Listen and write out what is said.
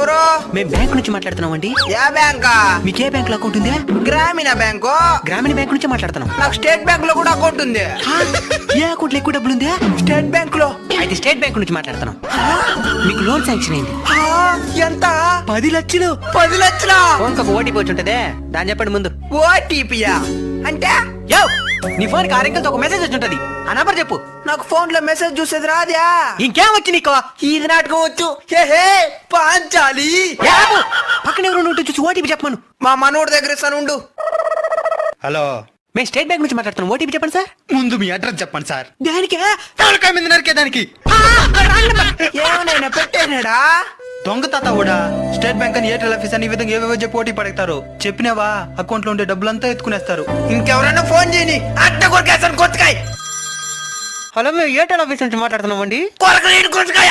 ఎవరు? మేము బ్యాంక్ నుంచి మాట్లాడుతున్నామండి. యా బ్యాంకా? మీకు ఏ బ్యాంక్ లో అకౌంట్ ఉంది? గ్రామీణ బ్యాంకు. గ్రామీణ బ్యాంక్ నుంచి మాట్లాడుతున్నాం. నాకు స్టేట్ బ్యాంక్ లో కూడా అకౌంట్ ఉంది. ఏ అకౌంట్ లో ఎక్కువ డబ్బులు ఉందా? స్టేట్ బ్యాంక్ లో. అయితే స్టేట్ బ్యాంక్ నుంచి మాట్లాడుతున్నాం. మీకు లోన్ శాంక్షన్ అయింది. ఎంత? 10 లక్షలు. 10 లక్షల? ఫోన్ ఒక ఓటీపీ వచ్చి ఉంటదే, దాన్ని చెప్పండి ముందు. ఓటీపీయా అంటే? యో, నీ ఫోన్ కి 6 అంకెలతో ఒక మెసేజ్ వచ్చి ఉంటది. ఆ నంబర్ చెప్పు. నాకు ఫోన్ లో మెసేజ్ చూసేది రాదా? ఇంకేం వచ్చి నీకు? ఇది నాటకం వచ్చు. హే పాంచాలి. పక్కన ఎవరు ఉంటే చూసి ఓటీపీ చెప్పమను. మా మనోడి దగ్గర ఇస్తాను ఉండు. హలో, మేము స్టేట్ బ్యాంక్ నుంచి మాట్లాడుతున్నాం. ఓటీపీ చెప్పండి సార్. ముందు మీ అడ్రస్ చెప్పండి సార్. దానికే తలకాయ మీద నరికేదానికి. ఏమైనా పెట్టేనాడా? దొంగ తాత కూడా స్టేట్ బ్యాంక్ అని ఎయిర్టెల్ ఆఫీస్ అని ఈ విధంగా ఏవేవో చెప్పి ఓటీ పడతారు. చెప్పినావా అకౌంట్ లో ఉండే డబ్బులంతా ఎత్తుకునేస్తారు. ఇంకెవరైనా ఫోన్ చేయని అట్ట కొరికేస్తాను కొత్తకాయ. హలో, మేము ఎయిర్టెల్ ఆఫీస్ నుంచి మాట్లాడుతున్నాం అండి. కొరకలేడు కొత్తకాయ.